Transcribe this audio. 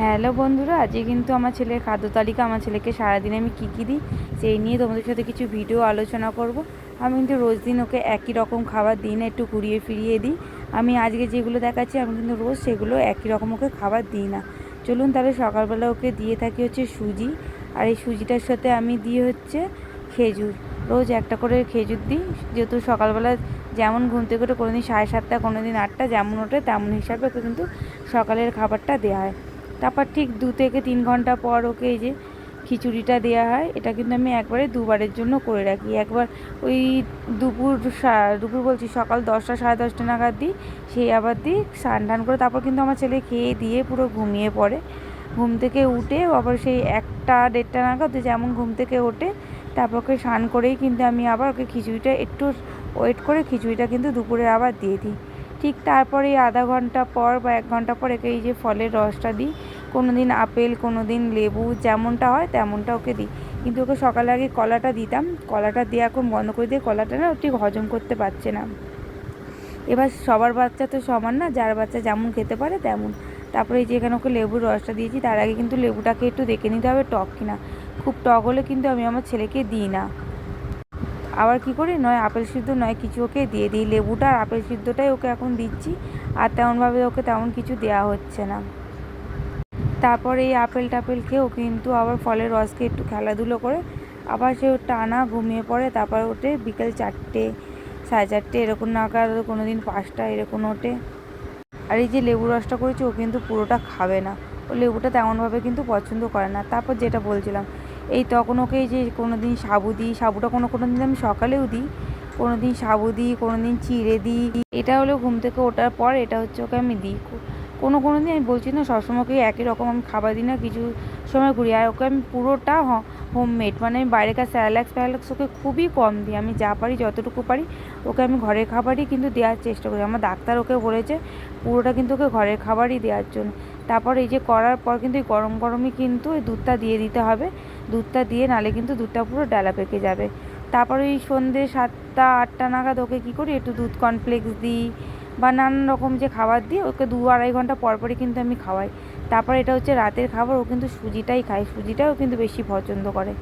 Hello বন্ধুরা, আজকে কিন্তু আমার ছেলের খাদ্য তালিকা, আমার ছেলেকে সারাদিনে আমি কী দিই সেই নিয়ে তোমাদের সাথে কিছু ভিডিও আলোচনা করব। আমি কিন্তু রোজ দিন ওকে একই রকম খাবার দিই না, একটু ঘুরিয়ে ফিরিয়ে দিই। আমি আজকে যেগুলো দেখাচ্ছি আমি কিন্তু রোজ সেগুলো একই রকম ওকে খাবার দিই না। চলুন তাহলে সকালবেলা ওকে দিয়ে থাকি হচ্ছে সুজি, আর এই সুজিটার সাথে আমি দিই হচ্ছে খেজুর। রোজ একটা করে খেজুর দিই, যেহেতু সকালবেলা যেমন ঘুম থেকে ওঠে, কোনো দিন 7:30, কোনো দিন 8টা, যেমন ওঠে তেমন হিসাবে ওকে কিন্তু সকালের খাবারটা দেওয়া হয়। তারপর ঠিক 2 থেকে 3 ঘন্টা পর ওকে এই যে খিচুড়িটা দেওয়া হয়। এটা কিন্তু আমি একবারে দুবারের জন্য করে রাখি। একবার ওই দুপুর বলছি সকাল 10টা 10:30 নাগাদ দিই, সেই আবার দিই স্নান টান করে। তারপর কিন্তু আমার ছেলে খেয়ে দিয়ে পুরো ঘুমিয়ে পড়ে। ঘুম থেকে উঠে আবার সেই 1টা 1:30 নাগাদ যেমন ঘুম থেকে ওঠে, তারপর ওকে স্নান করেই কিন্তু আমি আবার ওকে খিচুড়িটা একটু ওয়েট করে খিচুড়িটা কিন্তু দুপুরে আবার দিয়ে দিই। ঠিক তারপরে আধা ঘন্টা পর বা 1 ঘন্টা পর একে এই যে ফলের রসটা দিই। কোনো দিন আপেল, কোনো দিন লেবু, যেমনটা হয় তেমনটা ওকে দিই। কিন্তু ওকে সকালে আগে কলাটা দিতাম, কলাটা দিয়ে এখন বন্ধ করে দিয়ে, কলাটা না ঠিক হজম করতে পারছে না। এবার সবার বাচ্চা তো সমান না, যার বাচ্চা যেমন খেতে পারে তেমন। তারপরে এই যে এখানে ওকে লেবুর রসটা দিয়েছি, তার আগে কিন্তু লেবুটাকে একটু দেখে নিতে হবে টক কিনা। খুব টক হলে কিন্তু আমি আমার ছেলেকে দিই না। আবার কি করি, নয় আপেল সিদ্ধ নয় কিছু ওকে দিয়ে দিই। লেবুটা আর আপেল সিদ্ধটাই ওকে এখন দিচ্ছি, আর তেমনভাবে ওকে তেমন কিছু দেওয়া হচ্ছে না। তারপরে এই আপেল টাপেল খেয়েও কিন্তু আবার ফলের রস খেয়ে একটু খেলাধুলো করে আবার সে টানা ঘুমিয়ে পড়ে। তারপর ওঠে বিকেল 4টে 4:30 এরকম নাগাদ, কোনো দিন 5টা এরকম ওঠে। আর এই যে লেবু রসটা করেছি ও কিন্তু পুরোটা খাবে না, ও লেবুটা তেমনভাবে কিন্তু পছন্দ করে না। তারপর যেটা বলছিলাম, এই তখন ওকে এই যে কোনো দিন সাবু দিই, সাবুটা কোনো কোনো দিন আমি সকালেও দিই, কোনো দিন সাবু দিই, কোনো দিন চিড়ে দিই। এটা হলো ঘুম থেকে ওঠার পর, এটা হচ্ছে ওকে আমি দিই। কোনো কোনো দিন আমি বলছি না সবসময় ওকে একই রকম আমি খাবার দিই না, কিছু সময় ঘুরি। আর ওকে আমি পুরোটা হোমমেড, মানে আমি বাইরেকার স্যালাক্স ওকে খুবই কম দিই। আমি যা পারি যতটুকু পারি ওকে আমি ঘরের খাবারই কিন্তু দেওয়ার চেষ্টা করি। আমার ডাক্তার ওকে বলেছে পুরোটা কিন্তু ওকে ঘরের খাবারই দেওয়ার জন্য। তারপর এই যে করার পর কিন্তু এই গরম গরমই কিন্তু ওই দুধটা দিয়ে দিতে হবে। দুধটা দিয়ে নালে কিন্তু দুধটা পুরো ডালা পেকে যাবে। তারপরে ওই সন্ধ্যে 7টা 8টা নাগাদ ওকে কী করি, একটু দুধ কর্নফ্লেক্স দিই বা নানান রকম যে খাবার দিই ওকে 2-2.5 ঘন্টা পর পরই কিন্তু আমি খাওয়াই। তারপর এটা হচ্ছে রাতের খাবার, ও কিন্তু সুজিটাই খায়, সুজিটাও কিন্তু বেশি পছন্দ করে।